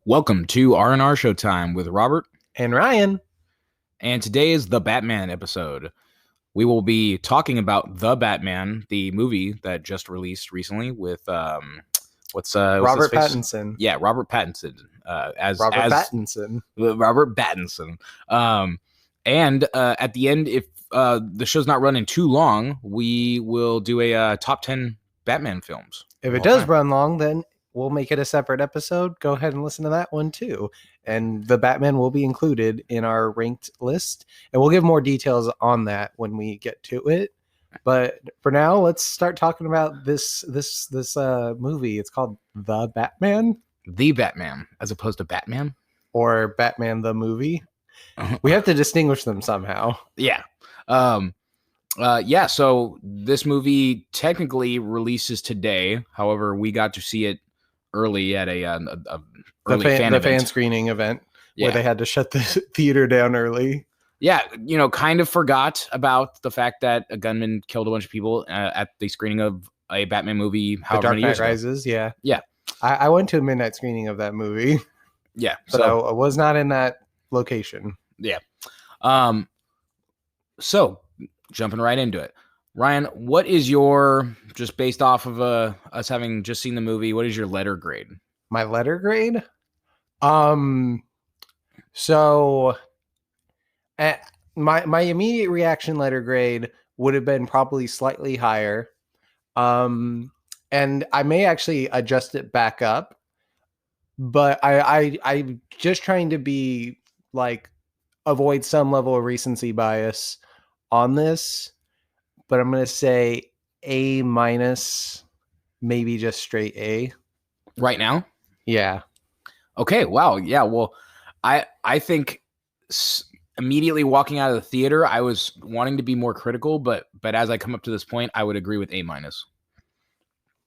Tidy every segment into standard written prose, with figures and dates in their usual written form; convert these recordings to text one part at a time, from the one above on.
Welcome to R&R Showtime with Robert, And Ryan. and today is the Batman episode. We will be talking about The Batman, the movie that just released recently with what's Robert his face? Pattinson. Yeah, Robert Pattinson. Pattinson. Robert Pattinson. And at the end, if the show's not running too long, we will do a top 10 Batman films. If it does run long, then we'll make it a separate episode. Go ahead and listen to that one too. And the Batman will be included in our ranked list. And we'll give more details on that when we get to it. But for now, let's start talking about this movie. It's called The Batman. The Batman, as opposed to Batman? Or Batman the movie. We have to distinguish them somehow. Yeah. So this movie technically releases today. However, we got to see it early at a early fan screening event where they had to shut the theater down early. Yeah, kind of forgot about the fact that a gunman killed a bunch of people at the screening of a Batman movie. The Dark Knight Rises, yeah. I went to a midnight screening of that movie. Yeah, but I was not in that location. Yeah. So jumping right into it, Ryan, what is your, just based off of us having just seen the movie, what is your letter grade? My letter grade? So my immediate reaction letter grade would have been probably slightly higher. And I may actually adjust it back up. But I'm just trying to be like avoid some level of recency bias on this. But I'm going to say A-, maybe just straight A. Right now? Yeah. Okay. Wow. Yeah. Well, I think immediately walking out of the theater, I was wanting to be more critical, but as I come up to this point, I would agree with A-.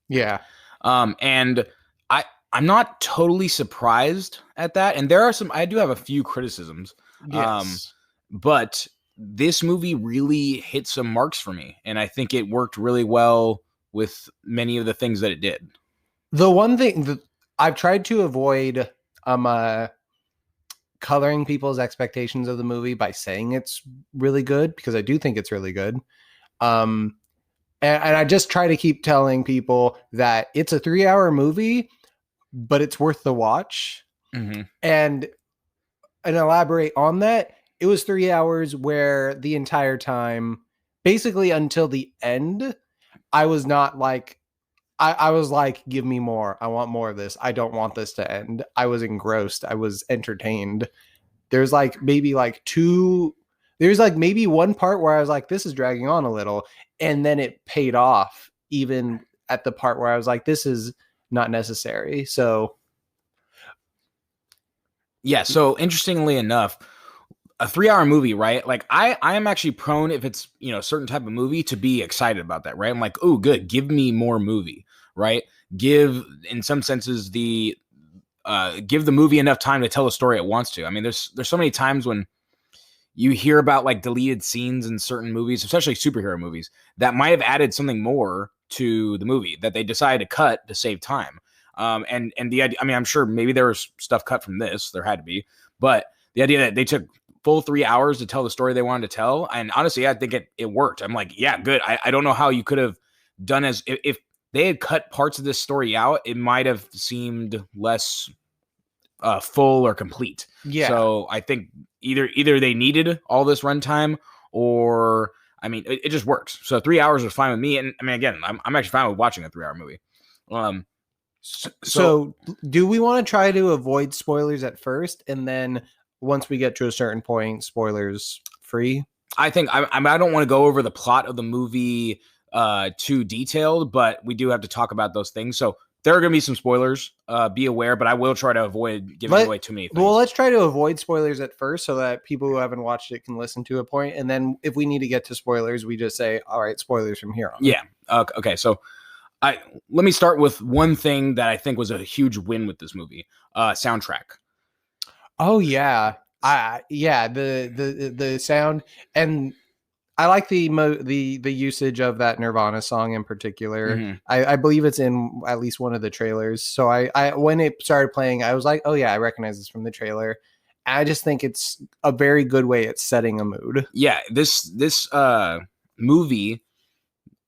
Yeah. And I'm not totally surprised at that. And I do have a few criticisms. Yes. But this movie really hit some marks for me. And I think it worked really well with many of the things that it did. The one thing that I've tried to avoid coloring people's expectations of the movie by saying it's really good, because I do think it's really good. And I just try to keep telling people that it's a 3-hour movie, but it's worth the watch. Mm-hmm. And elaborate on that. It was 3 hours where the entire time, basically until the end, I was not like, I was like, give me more. I want more of this. I don't want this to end. I was engrossed. I was entertained. There's maybe one part where I was like, this is dragging on a little. And then it paid off even at the part where I was like, this is not necessary. So. Yeah. So interestingly enough, a 3-hour movie, right? Like I am actually prone, if it's, a certain type of movie, to be excited about that, right? I'm like, oh, good. Give me more movie, right? Give, in some senses, give the movie enough time to tell the story it wants to. I mean, there's so many times when you hear about deleted scenes in certain movies, especially superhero movies, that might have added something more to the movie that they decided to cut to save time. And the idea, I mean, I'm sure maybe there was stuff cut from this, there had to be, but the idea that they took full 3 hours to tell the story they wanted to tell. And honestly, I think it worked. I'm like, yeah, good. I don't know how you could have done if they had cut parts of this story out, it might have seemed less full or complete. Yeah. So I think either they needed all this runtime, or, I mean, it just works. So 3 hours was fine with me. And I mean, again, I'm actually fine with watching a 3-hour movie. So do we want to try to avoid spoilers at first, and then once we get to a certain point, spoilers free? I think I don't want to go over the plot of the movie too detailed, but we do have to talk about those things. So there are going to be some spoilers. Be aware, but I will try to avoid giving away too many things. Well, let's try to avoid spoilers at first, so that people who haven't watched it can listen to a point. And then if we need to get to spoilers, we just say, all right, spoilers from here on. Yeah. Okay. So let me start with one thing that I think was a huge win with this movie. Soundtrack. Oh yeah. The sound, and I like the usage of that Nirvana song in particular. Mm-hmm. I believe it's in at least one of the trailers. So I when it started playing, I was like, oh yeah, I recognize this from the trailer. I just think it's a very good way at setting a mood. Yeah, this movie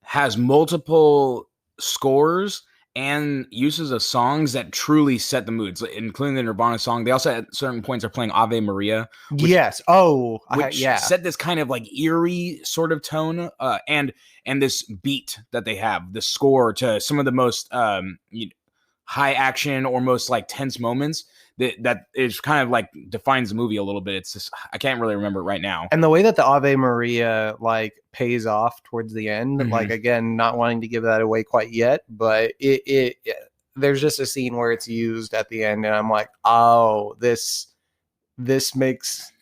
has multiple scores and uses of songs that truly set the moods, including the Nirvana song. They also at certain points are playing Ave Maria, Yes. Oh, which yeah. set this kind of like eerie sort of tone, and this beat that they have, the score to some of the most high action or most like tense moments that is kind of like defines the movie a little bit. It's just I can't really remember it right now. And the way that the Ave Maria like pays off towards the end, Mhm. like again, not wanting to give that away quite yet, but it there's just a scene where it's used at the end, and I'm like, oh, this makes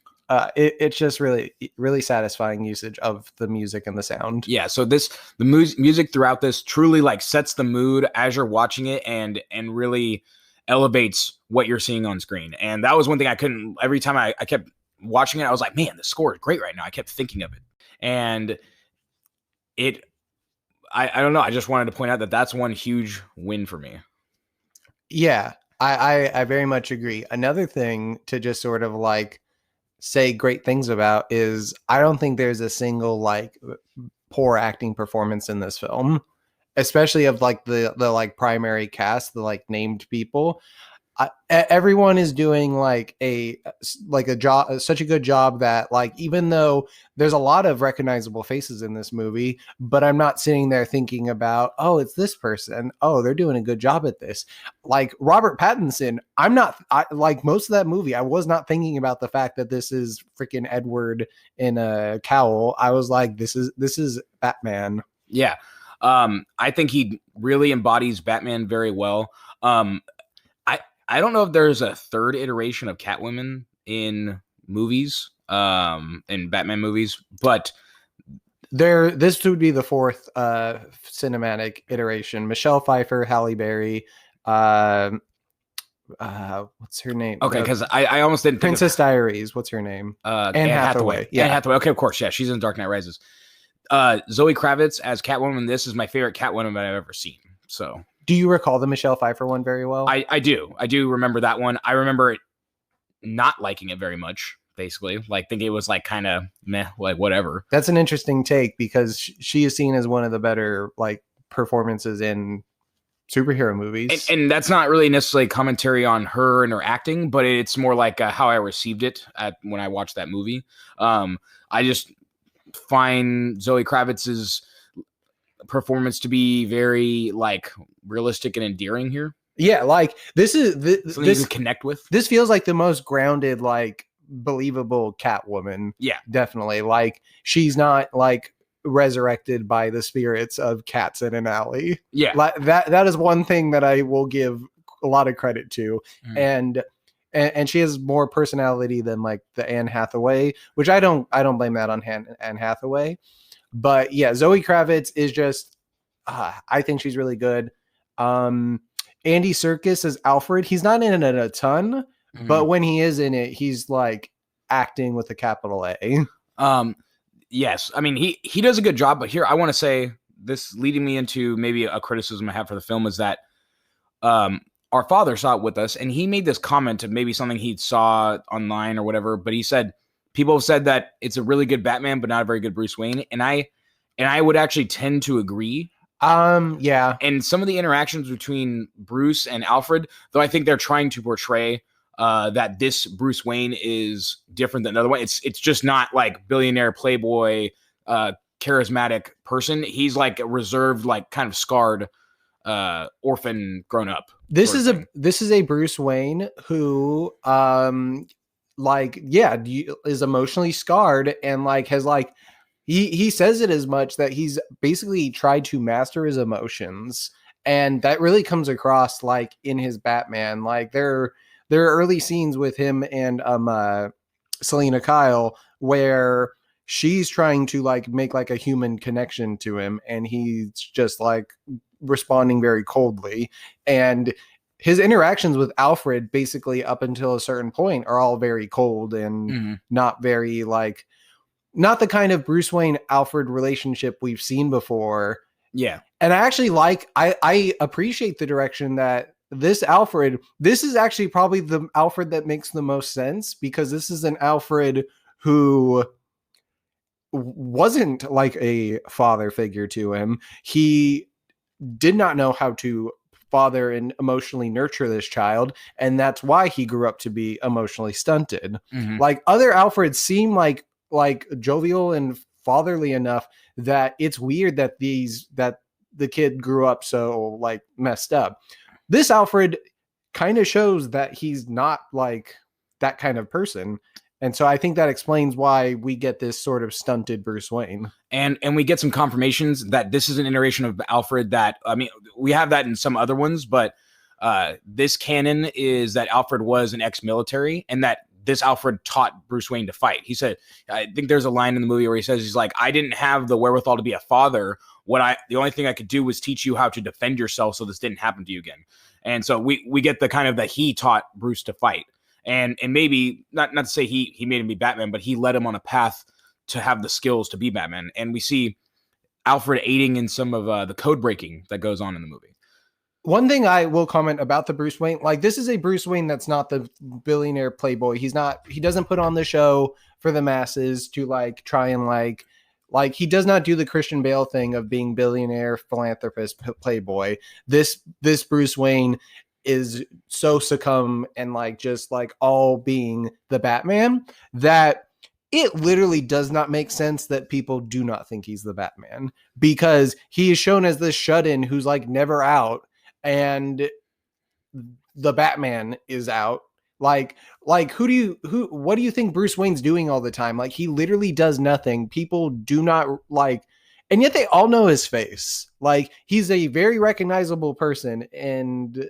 it's just really satisfying usage of the music and the sound. Yeah, so the music throughout this truly like sets the mood as you're watching it, and really elevates what you're seeing on screen. And that was one thing I couldn't, every time I kept watching it, I was like, man, the score is great right now. I kept thinking of it. And I don't know. I just wanted to point out that that's one huge win for me. Yeah, I very much agree. Another thing to just sort of like say great things about is I don't think there's a single like poor acting performance in this film, especially of like the like primary cast, the like named people. Everyone is doing like a job, such a good job that like even though there's a lot of recognizable faces in this movie, but I'm not sitting there thinking about, oh, it's this person, oh, they're doing a good job at this. Like Robert Pattinson, like most of that movie, I was not thinking about the fact that this is freaking Edward in a cowl. I was like, this is Batman. Yeah. I think he really embodies Batman very well. I don't know if there's a third iteration of Catwoman in movies, in Batman movies, but this would be the fourth cinematic iteration. Michelle Pfeiffer, Halle Berry, what's her name? Okay, because I almost didn't think Princess Diaries. What's her name? Anne Hathaway. Yeah. Anne Hathaway. Okay, of course. Yeah, she's in Dark Knight Rises. Zoe Kravitz as Catwoman. This is my favorite Catwoman I've ever seen. So, do you recall the Michelle Pfeiffer one very well? I do. I do remember that one. I remember it not liking it very much. Basically, like thinking it was like kind of meh, like whatever. That's an interesting take because she is seen as one of the better like performances in superhero movies, and that's not really necessarily commentary on her and her acting, but it's more like how I received it when I watched that movie. I just find Zoe Kravitz's performance to be very like realistic and endearing here. Yeah, like this is something you can connect with. This feels like the most grounded, like believable Catwoman. Yeah, definitely. Like she's not like resurrected by the spirits of cats in an alley. Yeah, like that is one thing that I will give a lot of credit to. And she has more personality than like the Anne Hathaway, which I don't blame that on Anne Hathaway. But yeah, Zoe Kravitz is just I think she's really good. Andy Serkis as Alfred. He's not in it a ton, but when he is in it, he's like acting with a capital A. Yes, I mean he does a good job, but here I want to say this, leading me into maybe a criticism I have for the film, is that our father saw it with us, and he made this comment of maybe something he saw online or whatever, but he said people have said that it's a really good Batman, but not a very good Bruce Wayne, and I would actually tend to agree. Yeah. And some of the interactions between Bruce and Alfred, though I think they're trying to portray that this Bruce Wayne is different than another one. It's just not like billionaire playboy, charismatic person. He's like a reserved, like kind of scarred orphan grown up. This is a Bruce Wayne who like is emotionally scarred and like has like he says it as much that he's basically tried to master his emotions, and that really comes across like in his Batman. Like there are early scenes with him and Selena Kyle where she's trying to like make like a human connection to him, and he's just like responding very coldly. And his interactions with Alfred basically up until a certain point are all very cold and not very like not the kind of Bruce Wayne Alfred relationship we've seen before. Yeah. And I actually I appreciate the direction that this is actually probably the Alfred that makes the most sense, because this is an Alfred who wasn't like a father figure to him. He did not know how to father and emotionally nurture this child, and that's why he grew up to be emotionally stunted. Mm-hmm. Like other Alfreds seem like jovial and fatherly enough that it's weird that the kid grew up so like messed up. This Alfred kind of shows that he's not like that kind of person. And so I think that explains why we get this sort of stunted Bruce Wayne. And we get some confirmations that this is an iteration of Alfred that, I mean, we have that in some other ones, but this canon is that Alfred was an ex-military and that this Alfred taught Bruce Wayne to fight. He said, I think there's a line in the movie where he says, he's like, I didn't have the wherewithal to be a father. The only thing I could do was teach you how to defend yourself so this didn't happen to you again. And so we get the kind of that he taught Bruce to fight. And maybe not to say he made him be Batman, but he led him on a path to have the skills to be Batman. And we see Alfred aiding in some of the code breaking that goes on in the movie. One thing I will comment about the Bruce Wayne, like this is a Bruce Wayne that's not the billionaire playboy. He doesn't put on the show for the masses to like try and like he does not do the Christian Bale thing of being billionaire philanthropist playboy. This Bruce Wayne is so succumb and like just like all being the Batman that it literally does not make sense that people do not think he's the Batman, because he is shown as this shut-in who's like never out, and the Batman is out. Like what do you think Bruce Wayne's doing all the time? Like he literally does nothing. People do not like, and yet they all know his face. Like he's a very recognizable person, and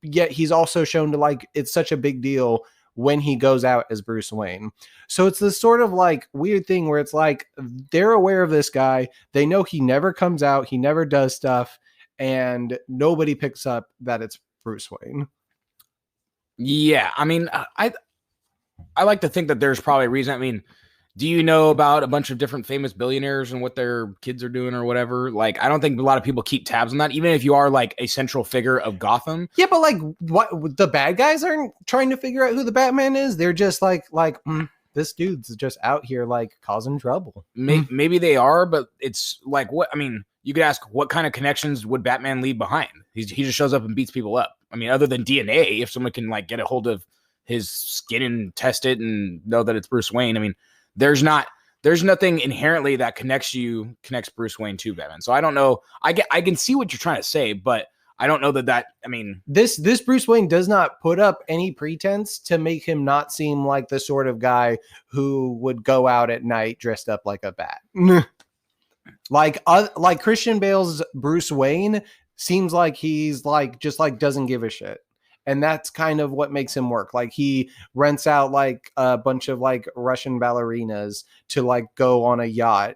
yet he's also shown to like it's such a big deal when he goes out as Bruce Wayne. So it's this sort of like weird thing where it's like they're aware of this guy, they know he never comes out, he never does stuff, and nobody picks up that it's Bruce Wayne. Yeah, I mean, I like to think that there's probably a reason. I mean, do you know about a bunch of different famous billionaires and what their kids are doing or whatever? Like, I don't think a lot of people keep tabs on that, even if you are like a central figure of Gotham. Yeah, but like, what the bad guys aren't trying to figure out who the Batman is. They're just like this dude's just out here like causing trouble. Maybe they are, but it's like what I mean. You could ask what kind of connections would Batman leave behind? He just shows up and beats people up. I mean, other than DNA, if someone can like get a hold of his skin and test it and know that it's Bruce Wayne, I mean. There's nothing inherently that connects Bruce Wayne to Batman. So I don't know. I can see what you're trying to say, but I don't know that I mean, this Bruce Wayne does not put up any pretense to make him not seem like the sort of guy who would go out at night dressed up like a bat. like Christian Bale's Bruce Wayne seems like he's like just like doesn't give a shit. And that's kind of what makes him work. Like he rents out like a bunch of like Russian ballerinas to like go on a yacht.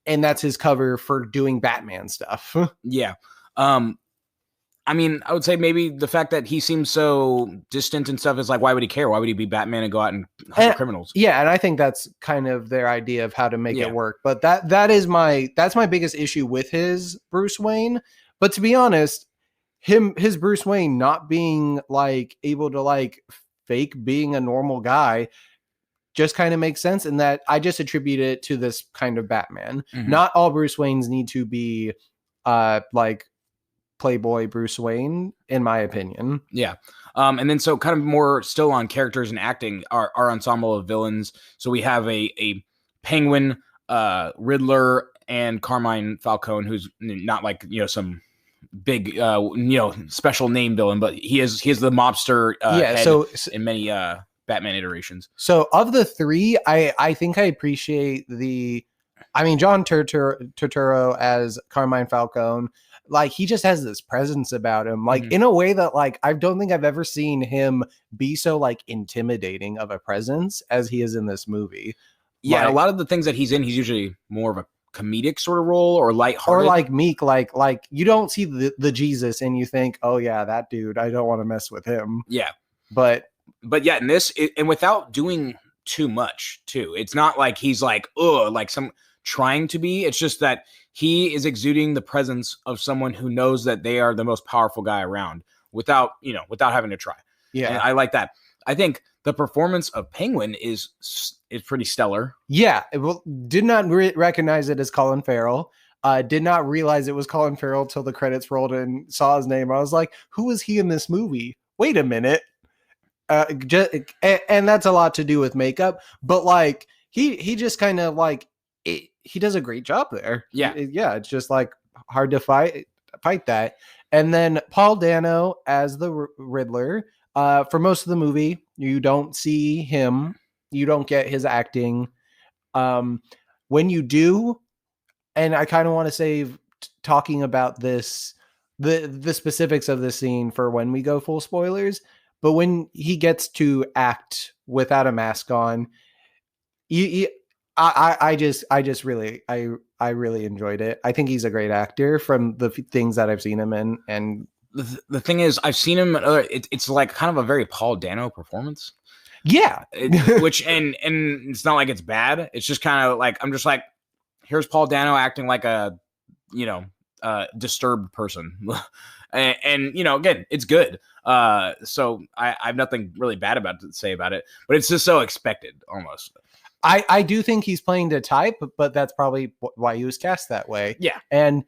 And that's his cover for doing Batman stuff. Yeah. I mean, I would say maybe the fact that he seems so distant and stuff is like, why would he care? Why would he be Batman and go out and hunt criminals? Yeah. And I think that's kind of their idea of how to make it work. But that's my biggest issue with his Bruce Wayne. But to be honest, his Bruce Wayne not being like able to like fake being a normal guy just kind of makes sense, in that I just attribute it to this kind of Batman. Mm-hmm. Not all Bruce Waynes need to be like playboy Bruce Wayne, in my opinion. Yeah. And then so kind of more still on characters and acting, our ensemble of villains. So we have a Penguin, Riddler, and Carmine Falcone, who's not like, some big special name villain, but he is the mobster head in many Batman iterations. So of the three, I think I appreciate John Turturro as Carmine Falcone. Like he just has this presence about him, like in a way that like I don't think I've ever seen him be so like intimidating of a presence as he is in this movie. Yeah, a lot of the things that he's in, he's usually more of a comedic sort of role or lighthearted, or like meek, like you don't see the Jesus and you think, oh yeah, that dude, I don't want to mess with him. Yeah, but yeah, in this, and without doing too much too. It's not like he's like, oh, like some trying to be. It's just that he is exuding the presence of someone who knows that they are the most powerful guy around without having to try. Yeah. And I like that. I think the performance of Penguin is pretty stellar. Yeah. Well, did not recognize it as Colin Farrell. Did not realize it was Colin Farrell till the credits rolled and saw his name. I was like, who is he in this movie? Wait a minute. And that's a lot to do with makeup, but like he just kind of like he does a great job there. Yeah. It's just like hard to fight that. And then Paul Dano as the Riddler. For most of the movie, you don't see him. You don't get his acting. When you do, and I kind of want to save talking about this, the specifics of the scene for when we go full spoilers. But when he gets to act without a mask on, I really enjoyed it. I think he's a great actor from the things that I've seen him in. And the thing is, I've seen him. It's like kind of a very Paul Dano performance. Yeah, which and it's not like it's bad. It's just kind of like I'm just like, here's Paul Dano acting like a disturbed person. And again, it's good. So I have nothing really bad to say about it, but it's just so expected almost. I do think he's playing to type, but that's probably why he was cast that way. Yeah. And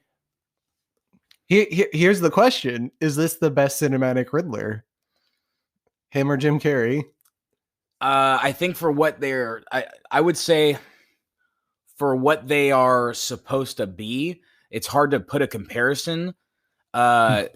here's the question: is this the best cinematic Riddler? Him or Jim Carrey? I think for what I would say for what they are supposed to be, it's hard to put a comparison. Because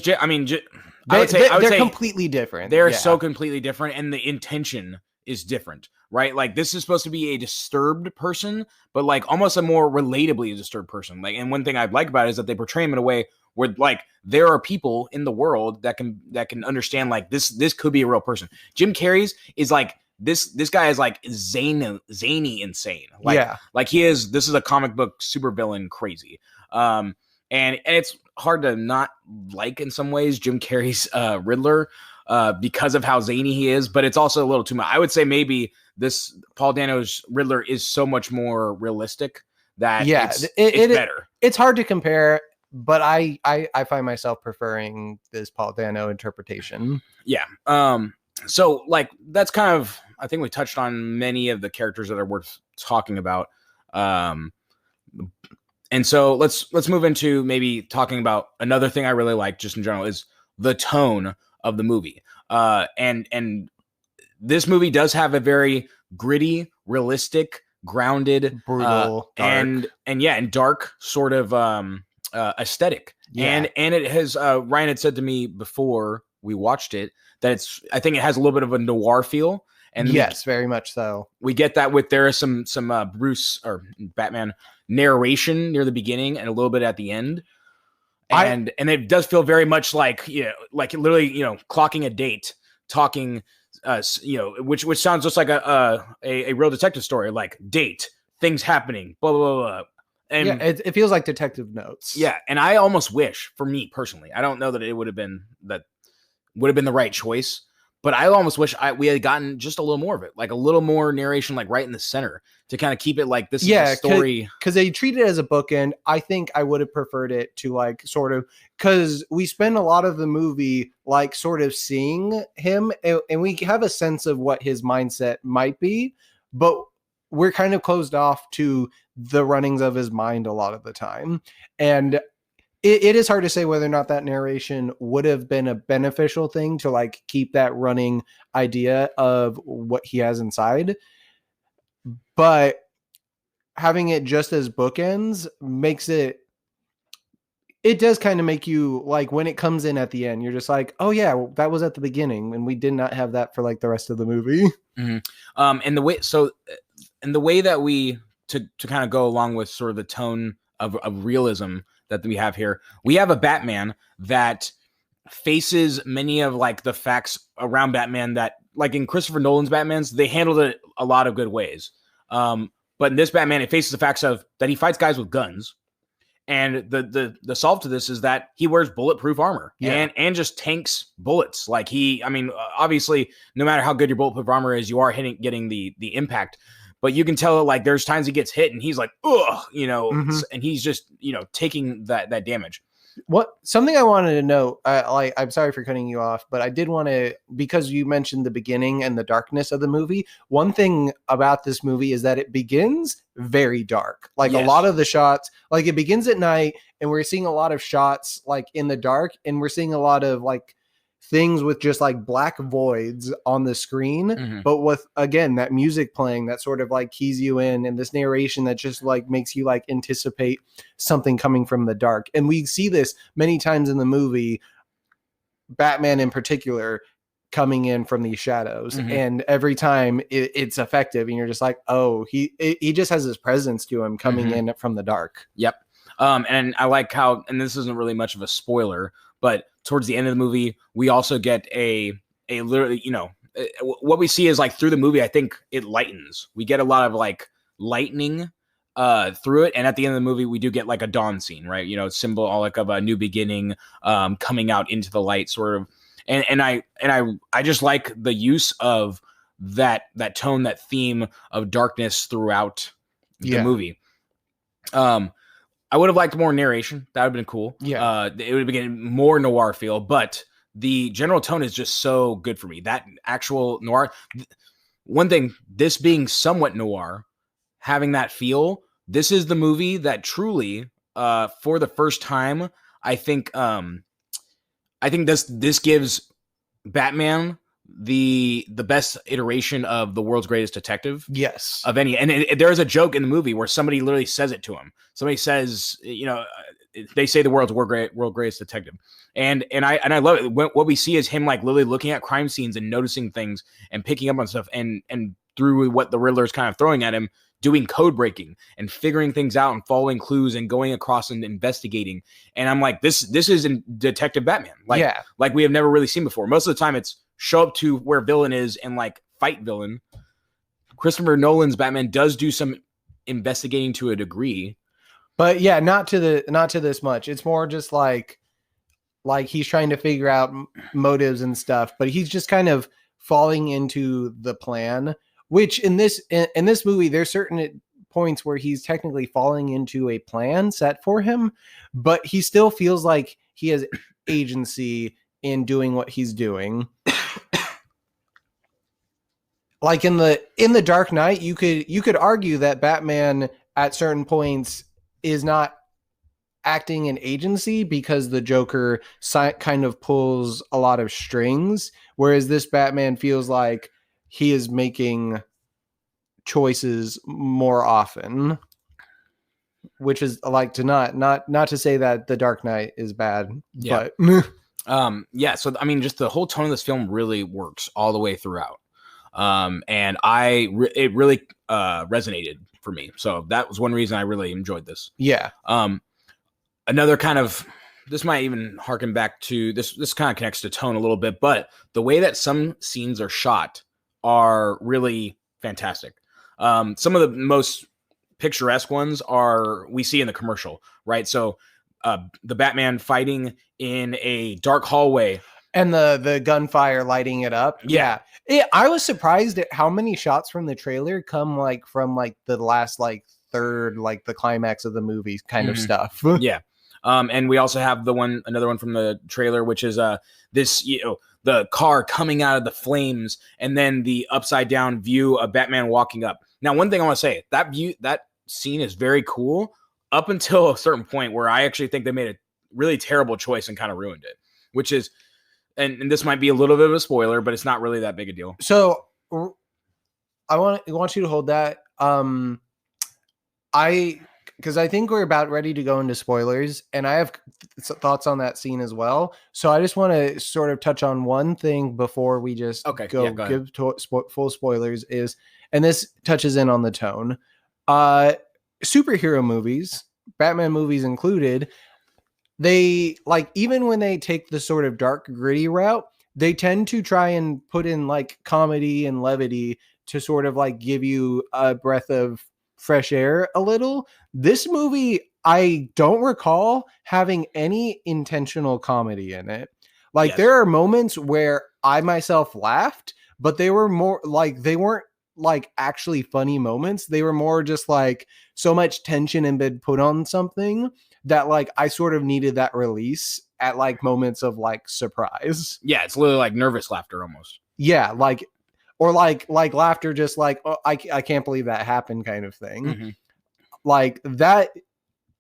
they're completely different. They're so completely different, and the intention is different, right? Like this is supposed to be a disturbed person, but like almost a more relatably disturbed person. Like, and one thing I like about it is that they portray him in a way where like there are people in the world that can understand like this could be a real person. Jim Carrey's is like this guy is like zany insane. Like, like this is a comic book supervillain crazy. And it's hard to not like in some ways Jim Carrey's Riddler because of how zany he is, but it's also a little too much. I would say maybe this Paul Dano's Riddler is so much more realistic that it's better. It's hard to compare, but I find myself preferring this Paul Dano interpretation. Yeah. So like that's kind of, I think we touched on many of the characters that are worth talking about. And so let's move into maybe talking about another thing I really like just in general is the tone of the movie. And this movie does have a very gritty, realistic, grounded, brutal, dark. and dark sort of aesthetic. Yeah. And it has Ryan had said to me before we watched it that I think it has a little bit of a noir feel. And yes, very much so. We get that with there is some Bruce or Batman narration near the beginning and a little bit at the end. And it does feel very much like, like literally, clocking a date, talking, which sounds just like a real detective story, like date, things happening, blah, blah, blah. And yeah, it feels like detective notes. Yeah. And I almost wish, for me personally, I don't know that it would have been the right choice, but I almost wish we had gotten just a little more of it, like a little more narration, like right in the center to kind of keep it like this is a story. Because they treat it as a bookend. I think I would have preferred it to like sort of, because we spend a lot of the movie like sort of seeing him and we have a sense of what his mindset might be, but we're kind of closed off to the runnings of his mind a lot of the time. And it is hard to say whether or not that narration would have been a beneficial thing to like keep that running idea of what he has inside. But having it just as bookends makes it does kind of make you like when it comes in at the end, you're just like, oh yeah, well, that was at the beginning. And we did not have that for like the rest of the movie. Mm-hmm. And the way that we, to kind of go along with sort of the tone of realism that we have here, we have a Batman that faces many of like the facts around Batman that like in Christopher Nolan's Batmans, they handled it a lot of good ways. But in this Batman, it faces the facts of that he fights guys with guns And the solve to this is that he wears bulletproof armor and just tanks bullets. Like I mean, obviously, no matter how good your bulletproof armor is, you are getting the impact. But you can tell, like, there's times he gets hit and he's like, ugh, and he's just, taking that damage. Something I wanted to know, I'm sorry for cutting you off, but I did want to, because you mentioned the beginning and the darkness of the movie. One thing about this movie is that it begins very dark. Like, a lot of the shots, like, it begins at night and we're seeing a lot of shots like in the dark, and we're seeing a lot of like things with just like black voids on the screen, but with, again, that music playing that sort of like keys you in, and this narration that just like makes you like anticipate something coming from the dark. And we see this many times in the movie, Batman in particular, coming in from these shadows, and every time it's effective, and you're just like, oh, he just has his presence to him coming in from the dark. Yep. And I like how, and this isn't really much of a spoiler, but towards the end of the movie, we also get a literally, what we see is like through the movie, I think it lightens. We get a lot of like lightning through it. And at the end of the movie, we do get like a dawn scene, right? Symbolic of a new beginning, coming out into the light, sort of. And I just like the use of that tone, that theme of darkness throughout the movie. I would have liked more narration. That would have been cool. Yeah. It would have been more noir feel, but the general tone is just so good for me. That actual noir. One thing, this being somewhat noir, having that feel, this is the movie that truly, for the first time, I think this gives Batman the best iteration of the world's greatest detective. Yes. Of any. And there is a joke in the movie where somebody literally says it to him. Somebody says, they say the world's greatest detective. And I love it. What we see is him like literally looking at crime scenes and noticing things and picking up on stuff, and through what the Riddler is kind of throwing at him, doing code breaking and figuring things out and following clues and going across and investigating. And I'm like, this is in Detective Batman. Like we have never really seen before. Most of the time it's show up to where villain is and like fight villain. Christopher Nolan's Batman does do some investigating to a degree, but yeah, not to this much. It's more just like he's trying to figure out motives and stuff, but he's just kind of falling into the plan, which in this movie, there's certain points where he's technically falling into a plan set for him, but he still feels like he has agency in doing what he's doing. Like in the Dark Knight, you could argue that Batman at certain points is not acting in agency because the Joker kind of pulls a lot of strings, whereas this Batman feels like he is making choices more often, which is like to not to say that the Dark Knight is bad, but so I mean, just the whole tone of this film really works all the way throughout. And it really resonated for me. So that was one reason I really enjoyed this. Yeah. Another kind of, this might even harken back to this kind of connects to tone a little bit, but the way that some scenes are shot are really fantastic. Some of the most picturesque ones we see in the commercial, right? So, the Batman fighting in a dark hallway. And the gunfire lighting it up. Yeah. I was surprised at how many shots from the trailer come like from like the last like third, like the climax of the movie kind of stuff. Yeah. And we also have another one from the trailer, which is this, the car coming out of the flames, and then the upside down view of Batman walking up. Now, one thing I want to say, that scene is very cool up until a certain point where I actually think they made a really terrible choice and kind of ruined it, which is, and this might be a little bit of a spoiler, but it's not really that big a deal. So I want you to hold that. Because I think we're about ready to go into spoilers, and I have thoughts on that scene as well. So I just want to sort of touch on one thing before we just go give full spoilers and this touches in on the tone. Superhero movies, Batman movies included, they like, even when they take the sort of dark, gritty route, they tend to try and put in like comedy and levity to sort of like give you a breath of fresh air a little. This movie, I don't recall having any intentional comedy in it. Like Yes. there are moments where I myself laughed, but they were more like they weren't like actually funny moments. They were more just like so much tension had been put on something that like I sort of needed that release at like moments of like surprise. Yeah, it's literally like nervous laughter almost. Yeah, like or like laughter just like oh, I can't believe that happened kind of thing. Mm-hmm. Like that,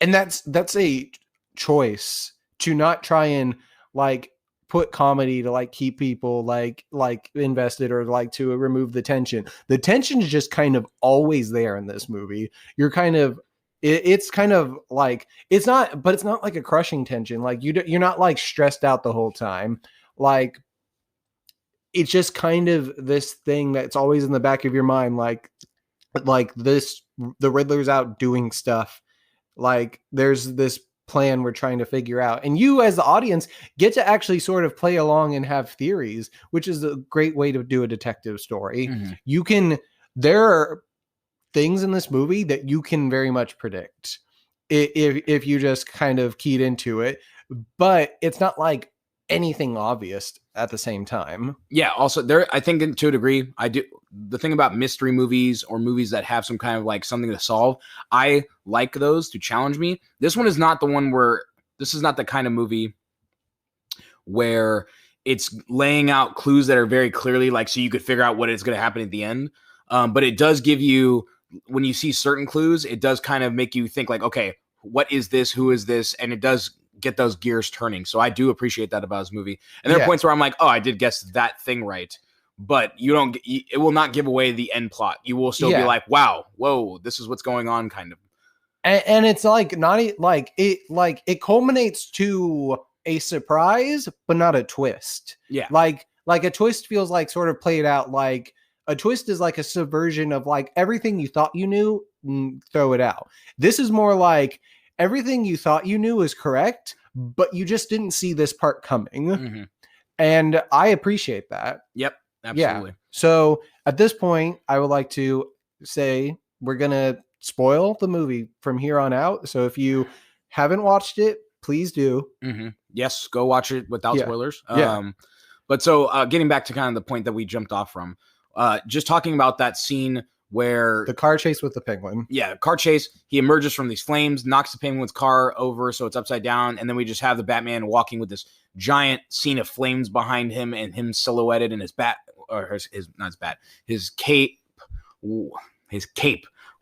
and that's a choice to not try and like put comedy to like keep people like invested or like to remove the tension. The tension is just kind of always there in this movie. You're kind of it's kind of like it's not, but it's not like a crushing tension. Like you're not like stressed out the whole time. Like it's just kind of this thing that's always in the back of your mind, like this the Riddler's out doing stuff. Like there's this plan we're trying to figure out, and you as the audience get to actually sort of play along and have theories, which is a great way to do a detective story. Mm-hmm. You can there are things in this movie that you can very much predict if you just kind of keyed into it, but it's not like anything obvious at the same time. Yeah, also there, I think to a degree, I do the thing about mystery movies or movies that have some kind of like something to solve. I like those to challenge me. This one is not the one where this is not the kind of movie where it's laying out clues that are very clearly like so you could figure out what is going to happen at the end. But it does give you when you see certain clues, it does kind of make you think like, okay, what is this? Who is this? And it does get those gears turning. So I do appreciate that about this movie. And there are points where I'm like, oh, I did guess that thing right. But you don't. It will not give away the end plot. You will still be like, wow, whoa, this is what's going on, kind of. And it's like not like it culminates to a surprise, but not a twist. Yeah, like a twist feels like sort of played out. Like a twist is like a subversion of like everything you thought you knew, throw it out. This is more like everything you thought you knew is correct, but you just didn't see this part coming. Mm-hmm. And I appreciate that. Yep, absolutely. Yeah. So at this point, I would like to say we're going to spoil the movie from here on out. So if you haven't watched it, please do. Mm-hmm. Yes, go watch it without spoilers. Yeah. But so getting back to kind of the point that we jumped off from, just talking about that scene where the car chase with the penguin. Yeah, car chase. He emerges from these flames, knocks the penguin's car over so it's upside down, and then we just have the Batman walking with this giant scene of flames behind him and him silhouetted in his bat or his cape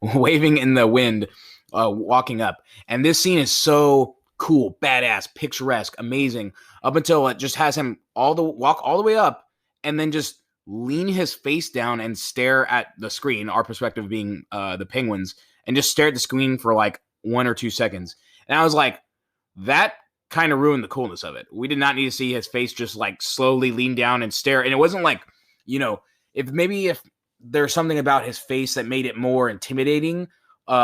waving in the wind, walking up. And this scene is so cool, badass, picturesque, amazing, up until it just has him walk all the way up and then just lean his face down and stare at the screen, our perspective being the penguins, and just stare at the screen for like 1 or 2 seconds. And I was like, that kind of ruined the coolness of it. We did not need to see his face just like slowly lean down and stare. And it wasn't like, if there's something about his face that made it more intimidating,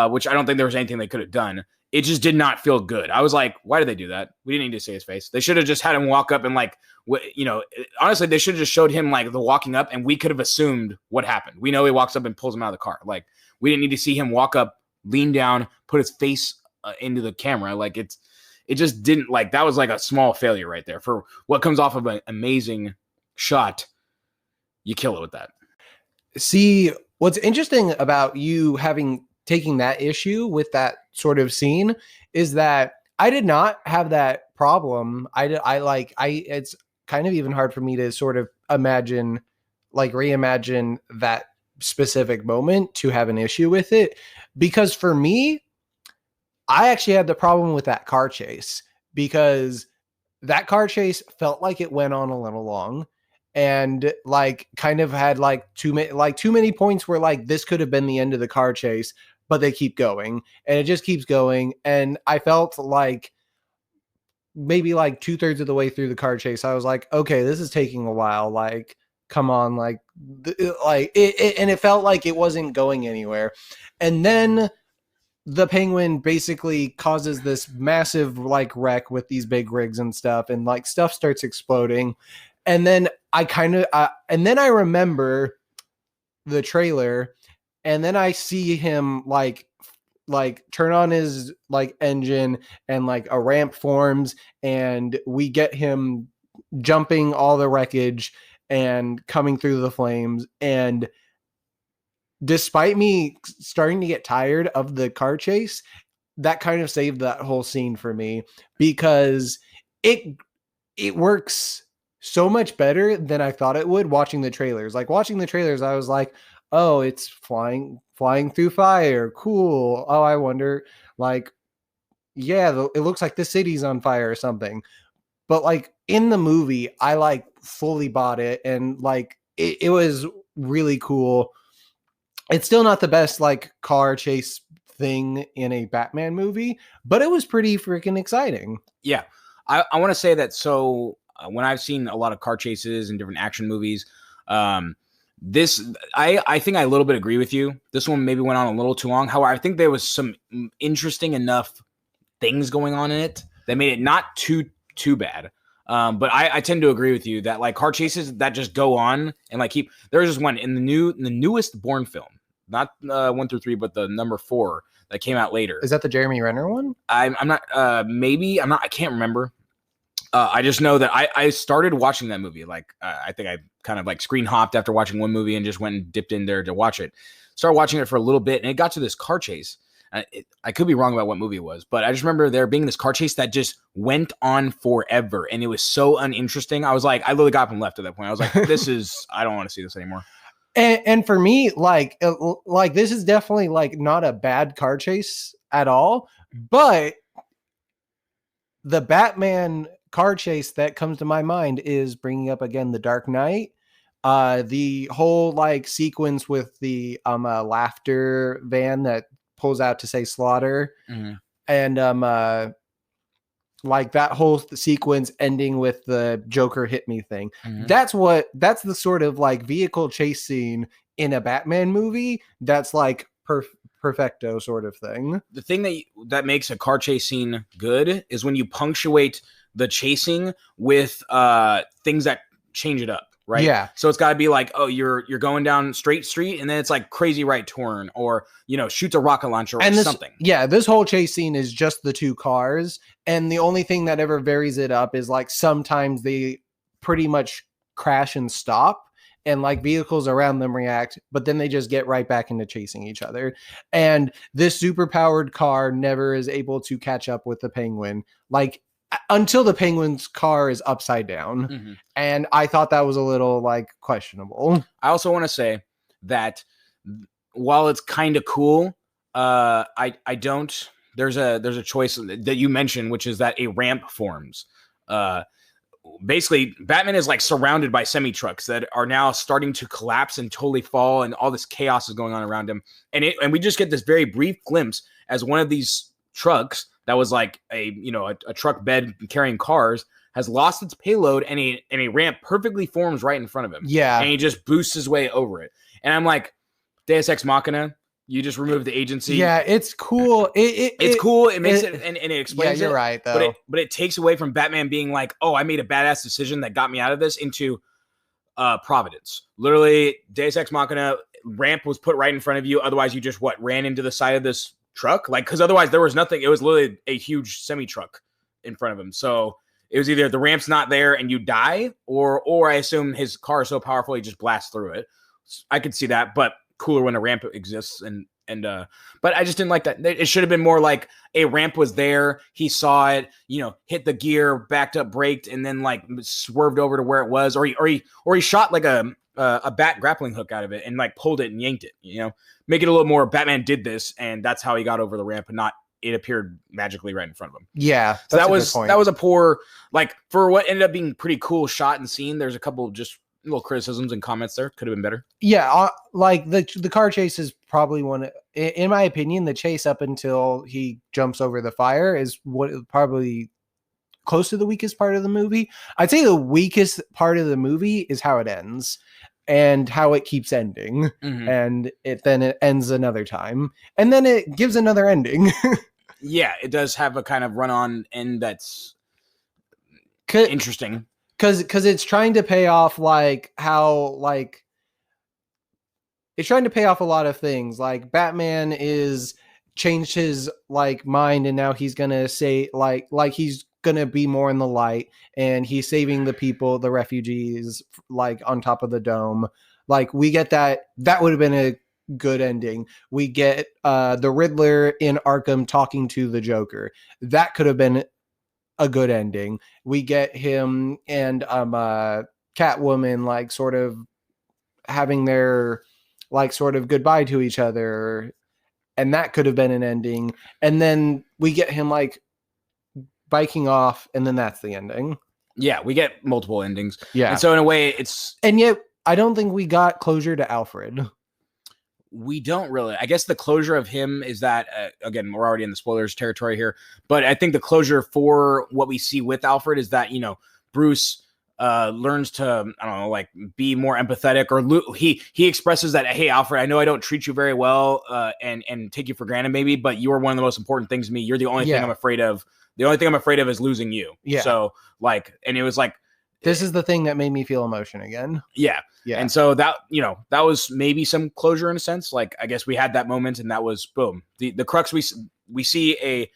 which I don't think there was anything they could have done. It just did not feel good. I was like, why did they do that? We didn't need to see his face. They should have just had him walk up and like, honestly, they should have just showed him like the walking up and we could have assumed what happened. We know he walks up and pulls him out of the car. Like we didn't need to see him walk up, lean down, put his face into the camera. Like it just didn't like, that was like a small failure right there for what comes off of an amazing shot. You kill it with that. See, what's interesting about you taking that issue with that sort of scene is that I did not have that problem. It's kind of even hard for me to sort of reimagine that specific moment to have an issue with it. Because for me, I actually had the problem with that car chase because that car chase felt like it went on a little long. And like kind of had like too many points where like this could have been the end of the car chase, but they keep going and it just keeps going. And I felt like maybe like 2/3 of the way through the car chase, I was like, okay, this is taking a while. Like, come on, and it felt like it wasn't going anywhere. And then the penguin basically causes this massive like wreck with these big rigs and stuff, and like stuff starts exploding. And then I remember the trailer, and then I see him like like turn on his like engine and like a ramp forms and we get him jumping all the wreckage and coming through the flames. And despite me starting to get tired of the car chase, that kind of saved that whole scene for me because it works so much better than I thought it would watching the trailers. Like watching the trailers, I was like, oh, it's flying through fire. Cool. Oh, I wonder, like, yeah, it looks like the city's on fire or something. But like in the movie, I like fully bought it and like it was really cool. It's still not the best like car chase thing in a Batman movie, but it was pretty freaking exciting. Yeah. I want to say that. So when I've seen a lot of car chases and different action movies, this, I think I a little bit agree with you. This one maybe went on a little too long. However, I think there was some interesting enough things going on in it that made it not too bad. But I tend to agree with you that like car chases that just go on and like keep. There's just one in the newest Bourne film, not 1 through 3, but the number 4 that came out later. Is that the Jeremy Renner one? I'm not. Maybe I'm not. I can't remember. I just know that I started watching that movie. Like I think I kind of like screen hopped after watching one movie and just went and dipped in there to watch it. Started watching it for a little bit, and it got to this car chase. I could be wrong about what movie it was, but I just remember there being this car chase that just went on forever, and it was so uninteresting. I was like, I literally got up and left at that point. I was like, this is, I don't want to see this anymore. And for me, like this is definitely like not a bad car chase at all, but the Batman car chase that comes to my mind is bringing up again the Dark Knight. The whole like sequence with the laughter van that pulls out to say slaughter, and like that whole sequence ending with the Joker hit me thing. That's the sort of like vehicle chase scene in a Batman movie that's like perfecto sort of thing. The thing that makes a car chase scene good is when you punctuate the chasing with things that change it up. Right. Yeah. So it's got to be like, oh, you're going down straight street, and then it's like crazy right turn, or shoots a rocket launcher or something. Yeah, this whole chase scene is just the two cars, and the only thing that ever varies it up is like sometimes they pretty much crash and stop, and like vehicles around them react, but then they just get right back into chasing each other. And this super powered car never is able to catch up with the Penguin. Like until the Penguin's car is upside down. And I thought that was a little like questionable. I also want to say that while it's kind of cool, I don't, there's a choice that you mentioned, which is that a ramp forms. Basically Batman is like surrounded by semi trucks that are now starting to collapse and totally fall, and all this chaos is going on around him. And we just get this very brief glimpse as one of these trucks that was like a truck bed carrying cars has lost its payload, and a ramp perfectly forms right in front of him. Yeah. And he just boosts his way over it. And I'm like, Deus Ex Machina, you just remove the agency. Yeah, it's cool. It's cool. It makes it and it explains it. Yeah, you're right, though. But it takes away from Batman being like, oh, I made a badass decision that got me out of this, into Providence. Literally, Deus Ex Machina, ramp was put right in front of you. Otherwise, you just ran into the side of this truck, like, because otherwise there was nothing. It was literally a huge semi truck in front of him. So it was either the ramp's not there and you die, or I assume his car is so powerful he just blasts through it. I could see that, but cooler when a ramp exists. And but I just didn't like that. It should have been more like a ramp was there, he saw it, hit the gear, backed up, braked, and then like swerved over to where it was, or he shot like a bat grappling hook out of it and like pulled it and yanked it. Make it a little more Batman did this, and that's how he got over the ramp, and not it appeared magically right in front of him. Yeah, so that was a poor, like, for what ended up being pretty cool shot and scene. There's a couple just little criticisms and comments there. Could have been better. Yeah, like the car chase is probably one, in my opinion, the chase up until he jumps over the fire is what probably close to the weakest part of the movie. I'd say the weakest part of the movie is how it ends and how it keeps ending. And it ends another time, and then it gives another ending. Yeah, it does have a kind of run-on end that's interesting. Because it's trying to pay off like how like it's trying to pay off a lot of things. Like Batman is changed his like mind, and now he's gonna say like he's gonna be more in the light, and he's saving the people, the refugees, like on top of the dome. Like we get that. That would have been a good ending. We get the Riddler in Arkham talking to the Joker. That could have been a good ending. We get him and Catwoman like sort of having their like sort of goodbye to each other, and that could have been an ending. And then we get him like biking off, and then that's the ending. Yeah, we get multiple endings. Yeah. And so in a way, it's... And yet, I don't think we got closure to Alfred. We don't really. I guess the closure of him is that, again, we're already in the spoilers territory here, but I think the closure for what we see with Alfred is that, you know, Bruce learns to, I don't know, like be more empathetic, or he expresses that, hey, Alfred, I know I don't treat you very well and take you for granted maybe, but you are one of the most important things to me. You're the only thing I'm afraid of. The only thing I'm afraid of is losing you. Yeah. So like, and it was like, this is the thing that made me feel emotion again. Yeah. Yeah. And so that, you know, that was maybe some closure in a sense. Like, I guess we had that moment, and that was boom. The crux, we see a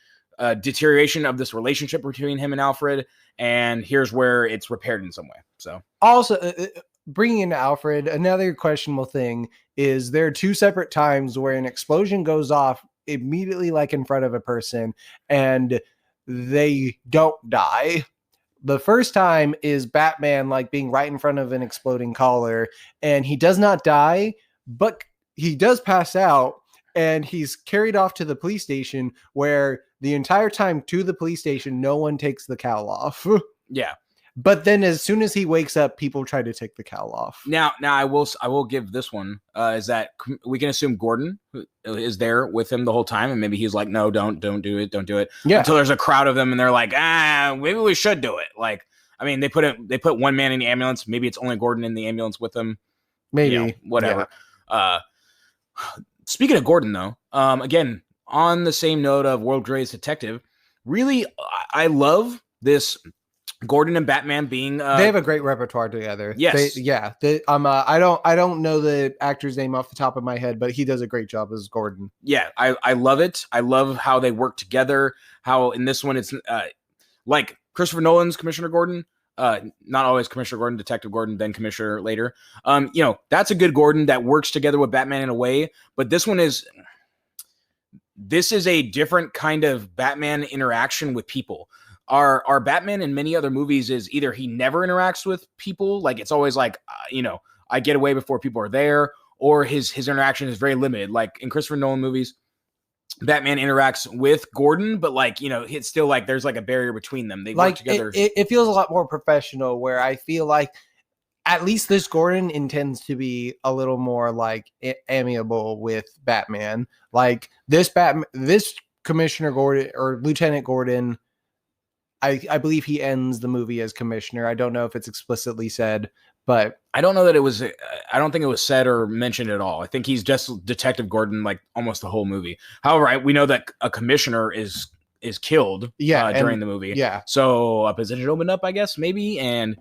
deterioration of this relationship between him and Alfred, and here's where it's repaired in some way. So also bringing in Alfred, another questionable thing is there are two separate times where an explosion goes off immediately, like in front of a person, and they don't die. The first time is Batman like being right in front of an exploding collar, and he does not die, but he does pass out, and he's carried off to the police station, where the entire time to the police station, no one takes the cowl off. Yeah. But then as soon as he wakes up, people try to take the cowl off. Now I will give this one is that we can assume Gordon is there with him the whole time, and maybe he's like, no, don't do it. Yeah. Until there's a crowd of them, and they're like, maybe we should do it. Like, I mean, they put one man in the ambulance. Maybe it's only Gordon in the ambulance with them. Maybe, you know, whatever. Yeah. Speaking of Gordon, though, again, on the same note of World Greatest Detective, really, I love this. Gordon and Batman being they have a great repertoire together. Yes. I don't know the actor's name off the top of my head, but he does a great job as Gordon. Yeah, I love it. I love how they work together. How in this one it's like Christopher Nolan's Commissioner Gordon, not always Commissioner Gordon, Detective Gordon, then Commissioner later. You know, that's a good Gordon that works together with Batman in a way, but this is a different kind of Batman interaction with people. Our Batman in many other movies is either he never interacts with people, like it's always like, you know, I get away before people are there, or his interaction is very limited. Like in Christopher Nolan movies, Batman interacts with Gordon, but like, you know, it's still like there's like a barrier between them. They work together. It feels a lot more professional, where I feel like at least this Gordon intends to be a little more like amiable with Batman. Like this Commissioner Gordon or Lieutenant Gordon, I believe he ends the movie as commissioner. I don't know if it's explicitly said, but I don't know that it was. I don't think it was said or mentioned at all. I think he's just Detective Gordon, like almost the whole movie. However, we know that a commissioner is killed. During the movie. Yeah. So a position opened up, I guess, maybe. And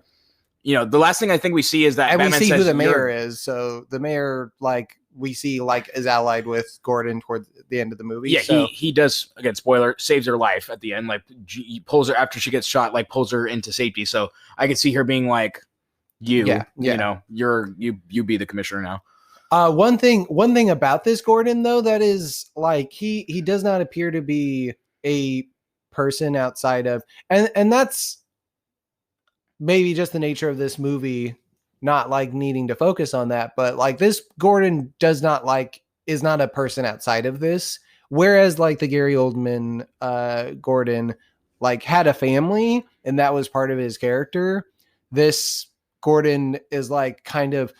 you know, the last thing I think we see is that and Batman we see says, who the mayor is. So the mayor, like we see, like is allied with Gordon toward the end of the movie. Yeah, so. he does, again, spoiler, saves her life at the end. Like he pulls her after she gets shot, like pulls her into safety. So I can see her being like, you know, you be the commissioner now. One thing about this Gordon though, that is like he does not appear to be a person outside of, and that's maybe just the nature of this movie, not like needing to focus on that, but like this Gordon is not a person outside of this. Whereas like the Gary Oldman Gordon like had a family, and that was part of his character. This Gordon is like kind of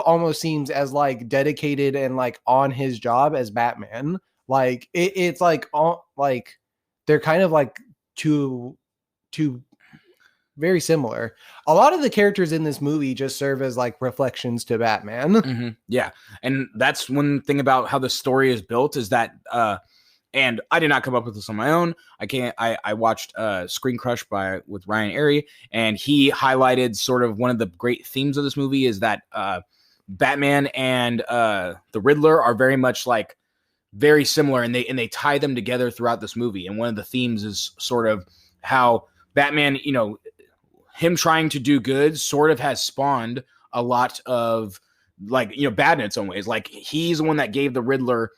almost seems as like dedicated and like on his job as Batman. Like it's like all like they're kind of like two very similar. A lot of the characters in this movie just serve as like reflections to Batman. Mm-hmm. Yeah. And that's one thing about how the story is built is that, and I did not come up with this on my own. I watched Screen Crush with Ryan Airy, and he highlighted sort of one of the great themes of this movie is that Batman and the Riddler are very much like very similar, and they tie them together throughout this movie. And one of the themes is sort of how Batman, him trying to do good sort of has spawned a lot of bad in its own ways. Like, he's the one that gave the Riddler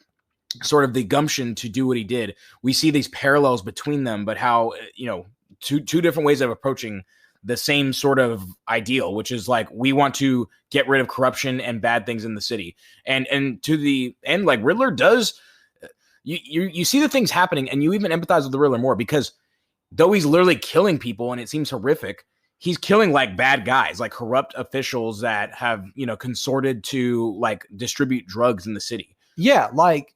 sort of the gumption to do what he did. We see these parallels between them, but how, two different ways of approaching the same sort of ideal, which is like, we want to get rid of corruption and bad things in the city. And to the end, like, Riddler does, you see the things happening, and you even empathize with the Riddler more, because though he's literally killing people and it seems horrific, he's killing like bad guys, like corrupt officials that have, consorted to like distribute drugs in the city. Yeah, like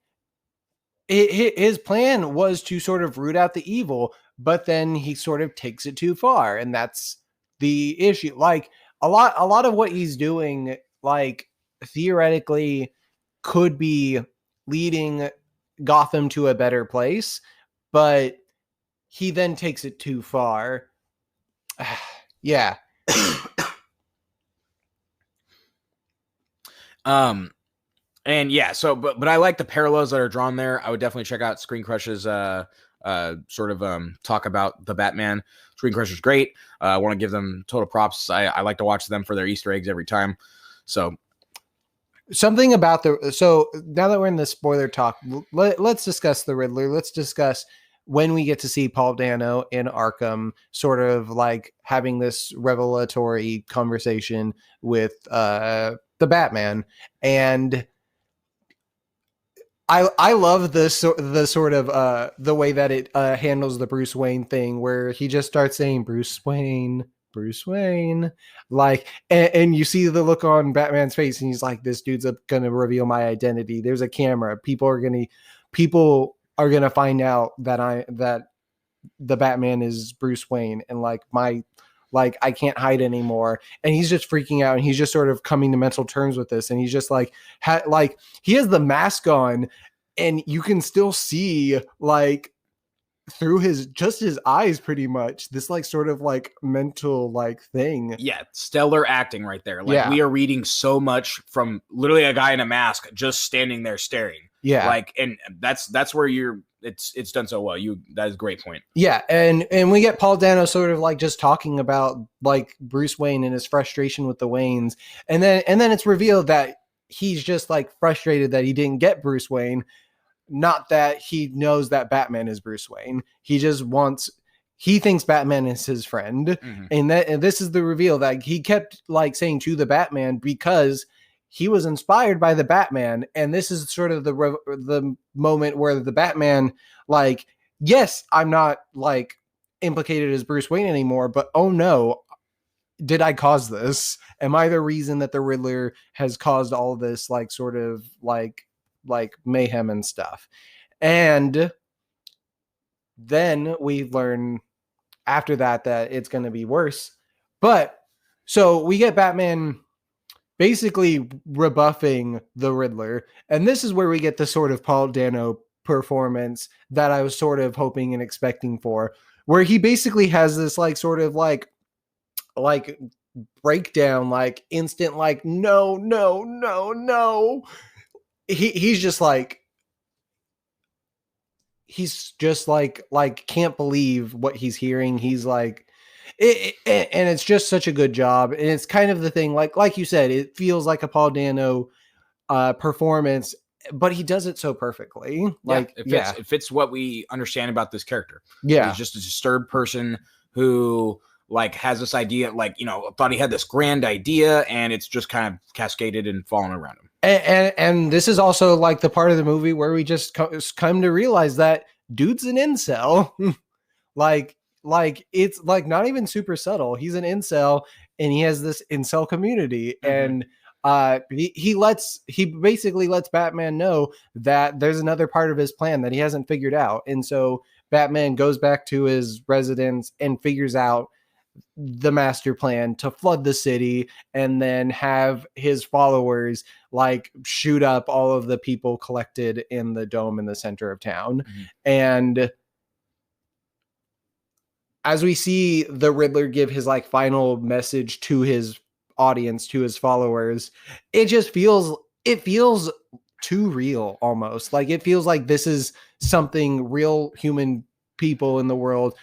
his plan was to sort of root out the evil, but then he sort of takes it too far, and that's the issue. Like, a lot of what he's doing, like, theoretically could be leading Gotham to a better place, but he then takes it too far. Yeah. And yeah, so but I like the parallels that are drawn there. I would definitely check out Screen Crush's sort of talk about the Batman. Screen Crush's great. I want to give them total props. I like to watch them for their Easter eggs every time. So something about so now that we're in the spoiler talk, let's discuss the Riddler. Let's discuss when we get to see Paul Dano in Arkham, sort of like having this revelatory conversation with the Batman. And I love the sort of the way that it handles the Bruce Wayne thing, where he just starts saying Bruce Wayne, like, and you see the look on Batman's face, and he's like, this dude's gonna reveal my identity. There's a camera. People are gonna find out that the Batman is Bruce Wayne, and I can't hide anymore. And he's just freaking out, and he's just sort of coming to mental terms with this. And he's just like, he has the mask on, and you can still see like through his eyes, pretty much, this like sort of like mental like thing. Yeah, stellar acting right there. Like, we are reading so much from literally a guy in a mask just standing there staring. Yeah, like, and that's where it's done so well. That is a great point. Yeah, and we get Paul Dano sort of like just talking about like Bruce Wayne and his frustration with the Waynes, and then it's revealed that he's just like frustrated that he didn't get Bruce Wayne, not that he knows that Batman is Bruce Wayne. He thinks Batman is his friend, mm-hmm. and this is the reveal that he kept like saying to the Batman because he was inspired by the Batman. And this is sort of the moment where the Batman, like, yes, I'm not like implicated as Bruce Wayne anymore, but oh no, did I cause this? Am I the reason that the Riddler has caused all this like sort of like mayhem and stuff? And then we learn after that it's going to be worse. But so we get Batman basically rebuffing the Riddler. And this is where we get the sort of Paul Dano performance that I was sort of hoping and expecting for, where he basically has this like sort of like breakdown, like instant, like, no. He's just like can't believe what he's hearing. He's like, and it's just such a good job. And it's kind of the thing, like you said, it feels like a Paul Dano performance, but he does it so perfectly. Like, it fits what we understand about this character. Yeah. He's just a disturbed person who like has this idea, like, thought he had this grand idea, and it's just kind of cascaded and fallen around him. And this is also like the part of the movie where we just come to realize that dude's an incel. like it's like not even super subtle. He's an incel, and he has this incel community. Mm-hmm. And he basically lets Batman know that there's another part of his plan that he hasn't figured out. And so Batman goes back to his residence and figures out the master plan to flood the city, and then have his followers like shoot up all of the people collected in the dome in the center of town. Mm-hmm. And as we see the Riddler give his like final message to his audience, to his followers, it feels too real almost. Like it feels like this is something real human people in the world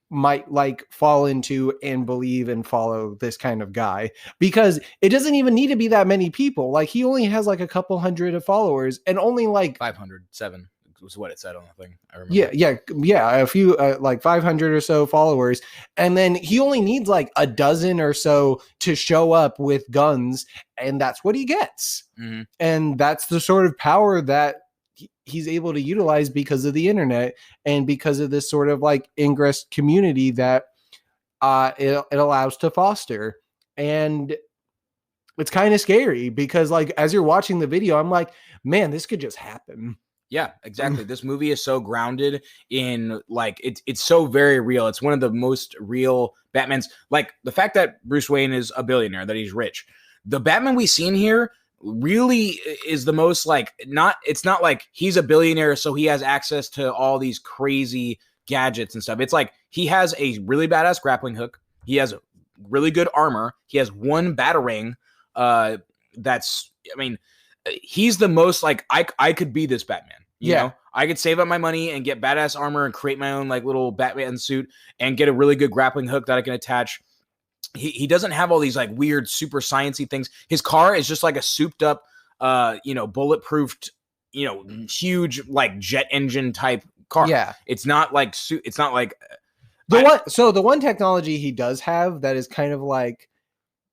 might like fall into and believe and follow this kind of guy, because it doesn't even need to be that many people. Like he only has like a couple hundred of followers and only like 507 was what it said on the thing. I remember. Yeah. A few like 500 or so followers. And then he only needs like a dozen or so to show up with guns. And that's what he gets. Mm-hmm. And that's the sort of power that he's able to utilize because of the internet and because of this sort of like ingress community that it allows to foster. And it's kind of scary because like as you're watching the video, I'm like, man, this could just happen. Yeah, exactly. This movie is so grounded in like it's so very real. It's one of the most real Batmans. Like the fact that Bruce Wayne is a billionaire, that he's rich. The Batman we seen here really is the most like it's not like he's a billionaire so he has access to all these crazy gadgets and stuff. It's like he has a really badass grappling hook. He has really good armor. He has one batarang. He's the most like I could be this Batman. You know, I could save up my money and get badass armor and create my own like little Batman suit and get a really good grappling hook that I can attach. He doesn't have all these like weird super sciencey things. His car is just like a souped up, bulletproofed, huge like jet engine type car. Yeah, it's not like the one technology he does have that is kind of like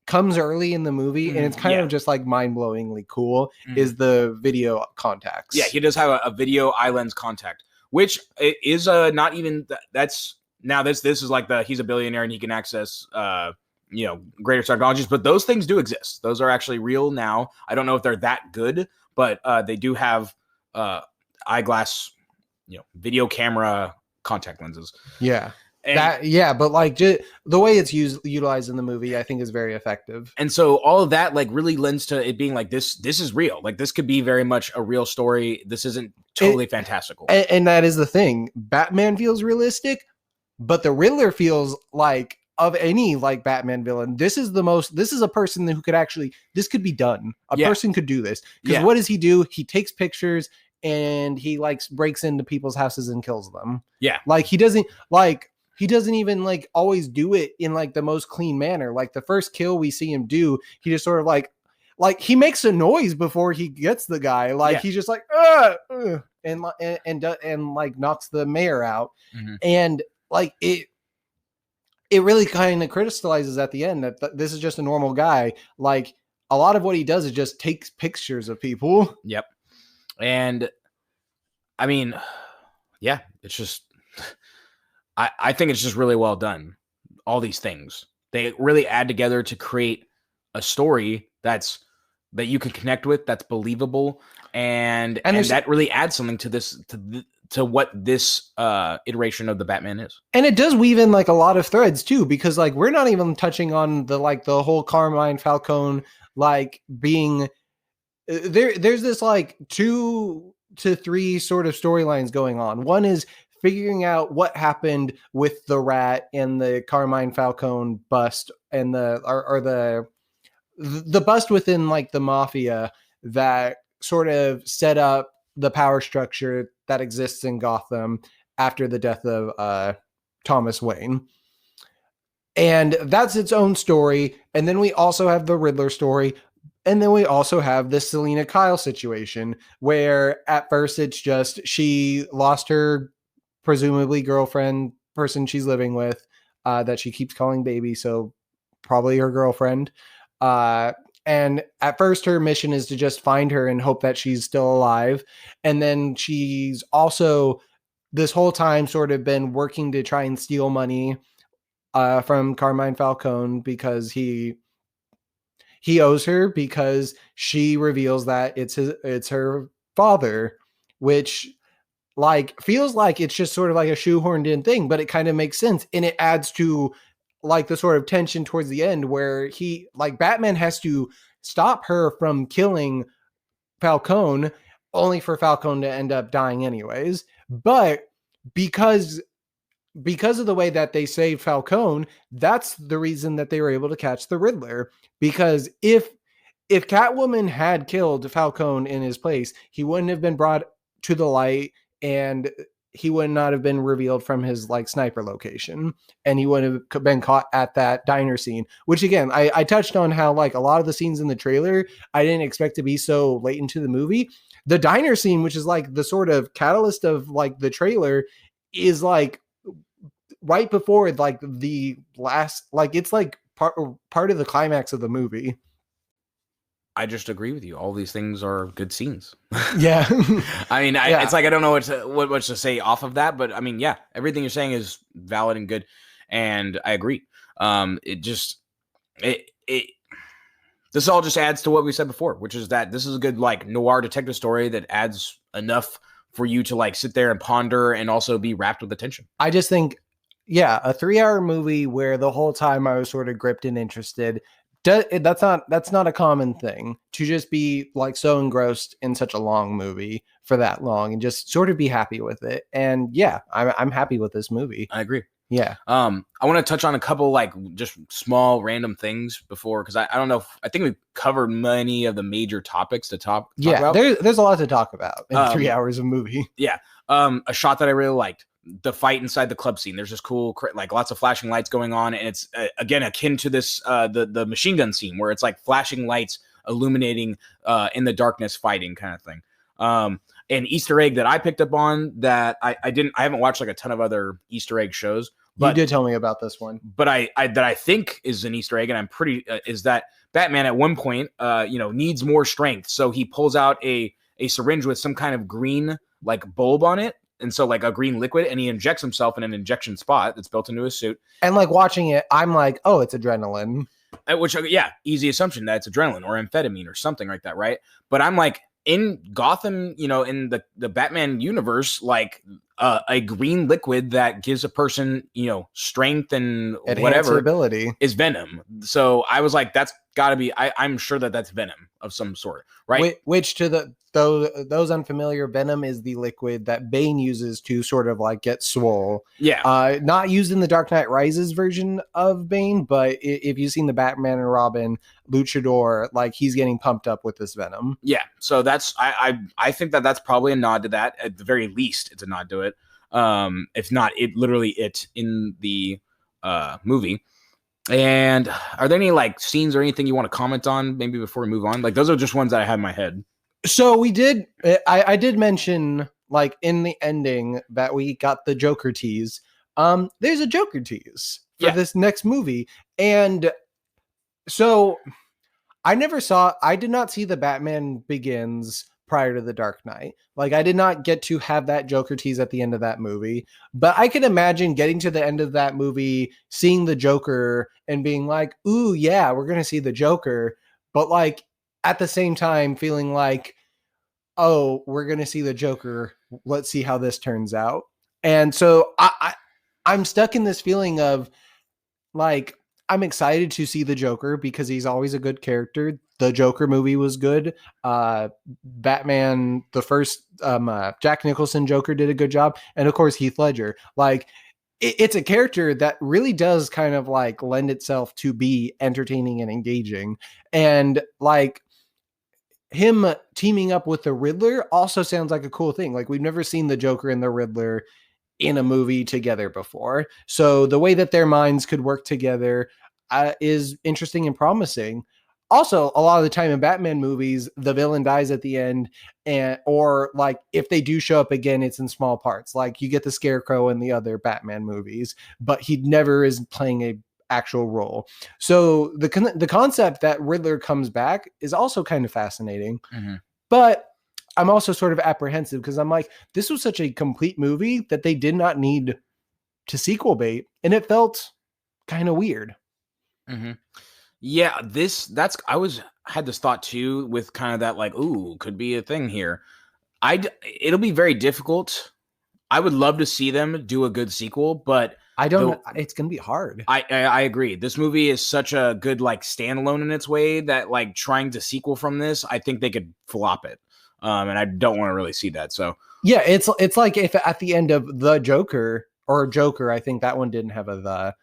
comes early in the movie and it's kind of just like mind-blowingly cool is the video contacts. Yeah, he does have a video eye lens contact, which is not even that's now this is like he's a billionaire and he can access greater technologies, but those things do exist. Those are actually real now. I don't know if they're that good, but they do have eyeglass, video camera contact lenses. Yeah. But like the way it's utilized in the movie, I think is very effective. And so all of that like really lends to it being like this is real. Like this could be very much a real story. This isn't totally fantastical. And that is the thing. Batman feels realistic, but the Riddler feels like of any like Batman villain, this is a person who could actually, this could be done. A person could do this. Because what does he do? He takes pictures and he like breaks into people's houses and kills them. Yeah. Like he doesn't even like always do it in like the most clean manner. Like the first kill we see him do, he just sort of like he makes a noise before he gets the guy. Like he's just like, and like knocks the mayor out. Mm-hmm. And like it really kind of crystallizes at the end that this is just a normal guy. Like a lot of what he does is just takes pictures of people. Yep. And I mean, yeah, it's just, I think it's just really well done. All these things, they really add together to create a story that you can connect with, that's believable. And that really adds something to this, to what this iteration of the Batman is. And it does weave in like a lot of threads too, because like we're not even touching on the whole Carmine Falcone like being there's this like 2 to 3 sort of storylines going on. One is figuring out what happened with the rat and the Carmine Falcone bust and the bust within like the mafia that sort of set up the power structure that exists in Gotham after the death of Thomas Wayne. And that's its own story. And then we also have the Riddler story. And then we also have the Selena Kyle situation where at first it's just she lost her presumably girlfriend, person she's living with, that she keeps calling baby. So probably her girlfriend. And at first her mission is to just find her and hope that she's still alive. And then she's also this whole time sort of been working to try and steal money from Carmine Falcone because he owes her, because she reveals that it's her father, which like feels like it's just sort of like a shoehorned in thing, but it kind of makes sense. And it adds to like the sort of tension towards the end where Batman has to stop her from killing Falcone, only for Falcone to end up dying anyways. But because of the way that they saved Falcone, that's the reason that they were able to catch the Riddler. Because if if Catwoman had killed Falcone in his place, he wouldn't have been brought to the light, and he would not have been revealed from his like sniper location, and he wouldn't have been caught at that diner scene. Which again, I touched on how like a lot of the scenes in the trailer I didn't expect to be so late into the movie. The diner scene, which is like the sort of catalyst of like the trailer, is like right before like the last, like it's like part of the climax of the movie. I just agree with you. All these things are good scenes. Yeah. I mean, Yeah. it's like I don't know what to say off of that, but I mean, yeah, everything you're saying is valid and good, and I agree. It just it this all just adds to what we said before, which is that this is a good like noir detective story that adds enough for you to like sit there and ponder and also be wrapped with attention. I just think, yeah, a 3-hour movie where the whole time I was sort of gripped and interested. That's not a common thing to just be like so engrossed in such a long movie for that long and just sort of be happy with it. And yeah, I'm happy with this movie. I agree. Yeah. I want to touch on a couple like just small random things before, because I don't know I think we've covered many of the major topics to talk about. There's a lot to talk about in 3 hours of movie. Yeah. A shot that I really liked, the fight inside the club scene. There's this cool like lots of flashing lights going on, and it's again akin to this the machine gun scene where it's like flashing lights illuminating in the darkness fighting kind of thing. An Easter egg that I picked up on that I haven't watched like a ton of other Easter egg shows. But, you did tell me about this one. But I think is an Easter egg, and I'm pretty is that Batman at one point needs more strength, so he pulls out a syringe with some kind of green like bulb on it, and so like a green liquid, and he injects himself in an injection spot that's built into his suit. And like watching it, I'm like, oh, it's adrenaline. Which easy assumption that it's adrenaline or amphetamine or something like that, right? But I'm like, in Gotham, in the Batman universe, like a green liquid that gives a person, strength and whatever ability is venom. So I was like, that's got to be. I'm sure that's venom of some sort, right? Which to those unfamiliar, venom is the liquid that Bane uses to sort of like get swole. Yeah. Not used in the Dark Knight Rises version of Bane, but if you've seen the Batman and Robin luchador, like he's getting pumped up with this venom. Yeah. So that's I think that's probably a nod to that. At the very least, it's a nod to it. If not, it literally it in the movie. And are there any like scenes or anything you want to comment on maybe before we move on? Like those are just ones that I have in my head. So I did mention like in the ending that we got the Joker tease. There's a Joker tease for this next movie. And so I did not see the Batman Begins prior to the Dark Knight. Like I did not get to have that Joker tease at the end of that movie, but I can imagine getting to the end of that movie, seeing the Joker and being like, ooh, yeah, we're going to see the Joker. But like at the same time feeling like, oh, we're going to see the Joker. Let's see how this turns out. And so I'm stuck in this feeling of like, I'm excited to see the Joker because he's always a good character. The Joker movie was good. Batman, the first Jack Nicholson Joker did a good job. And of course, Heath Ledger. Like, it's a character that really does kind of like lend itself to be entertaining and engaging. And like him teaming up with the Riddler also sounds like a cool thing. Like we've never seen the Joker and the Riddler in a movie together before. So the way that their minds could work together is interesting and promising. Also, a lot of the time in Batman movies, the villain dies at the end, or like if they do show up again, it's in small parts. Like you get the Scarecrow in the other Batman movies, but he never is playing a actual role. So the concept that Riddler comes back is also kind of fascinating. Mm-hmm. But I'm also sort of apprehensive because I'm like, this was such a complete movie that they did not need to sequel bait, and it felt kind of weird. Mm-hmm. Yeah, I had this thought too with kind of that like, ooh, could be a thing here. It'll be very difficult. I would love to see them do a good sequel, but it's going to be hard. I agree. This movie is such a good like standalone in its way that like trying to sequel from this, I think they could flop it. And I don't want to really see that. So yeah, it's like if at the end of the Joker or Joker, I think that one didn't have a the.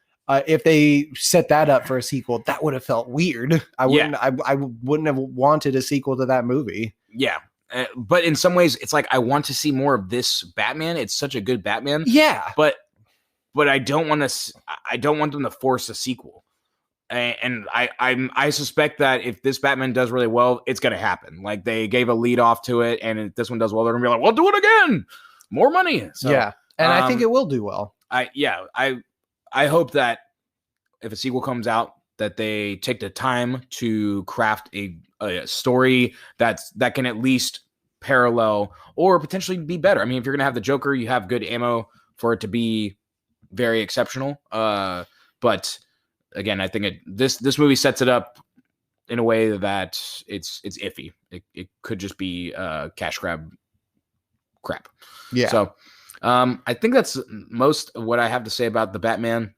If they set that up for a sequel, that would have felt weird. I wouldn't have wanted a sequel to that movie. Yeah. But in some ways, it's like I want to see more of this Batman. It's such a good Batman. Yeah. But I don't want to. I don't want them to force a sequel. And I suspect that if this Batman does really well, it's going to happen. Like they gave a lead off to it, and if this one does well, they're going to be like, "We'll do it again, more money." So, yeah, and I think it will do well. I hope that if a sequel comes out, that they take the time to craft a story that can at least parallel or potentially be better. I mean, if you're going to have the Joker, you have good ammo for it to be very exceptional. But again, I think this movie sets it up in a way that it's iffy. It could just be cash grab crap. Yeah. So I think that's most of what I have to say about the Batman.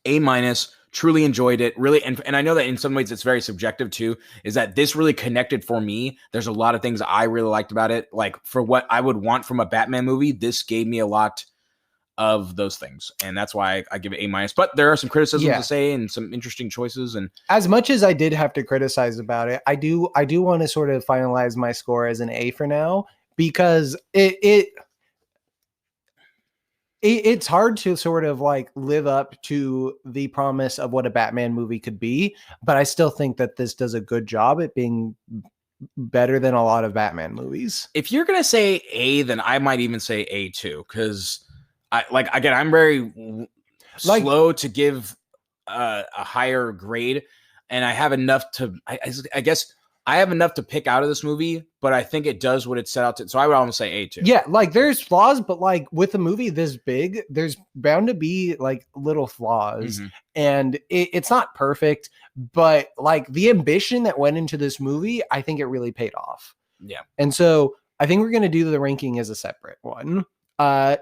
A-. Truly enjoyed it. Really, and I know that in some ways it's very subjective too, is that this really connected for me. There's a lot of things I really liked about it. Like for what I would want from a Batman movie, this gave me a lot of those things. And that's why I give it A-. But there are some criticisms to say and some interesting choices. And as much as I did have to criticize about it, I do want to sort of finalize my score as an A for now, because it's hard to sort of like live up to the promise of what a Batman movie could be, but I still think that this does a good job at being better than a lot of Batman movies. If you're going to say A, then I might even say A too. Cause I'm very slow to give a higher grade, and I have enough to, I guess I have enough to pick out of this movie, but I think it does what it set out to. So I would almost say A too. Yeah, like there's flaws, but like with a movie this big, there's bound to be like little flaws, and it's not perfect, but like the ambition that went into this movie, I think it really paid off. Yeah. And so I think we're going to do the ranking as a separate one.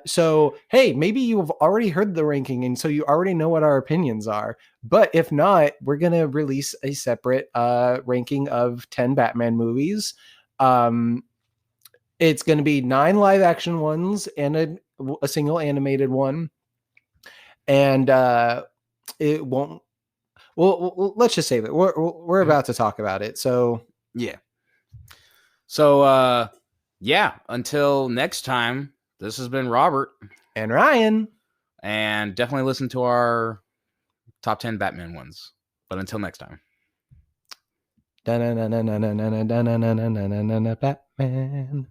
So, hey, maybe you've already heard the ranking, and so you already know what our opinions are. But if not, we're going to release a separate ranking of 10 Batman movies. It's going to be 9 live action ones and a single animated one. And it won't. Well, let's just say that we're about to talk about it. So, yeah. So, until next time. This has been Robert and Ryan, and definitely listen to our top 10 Batman ones. But until next time. Batman.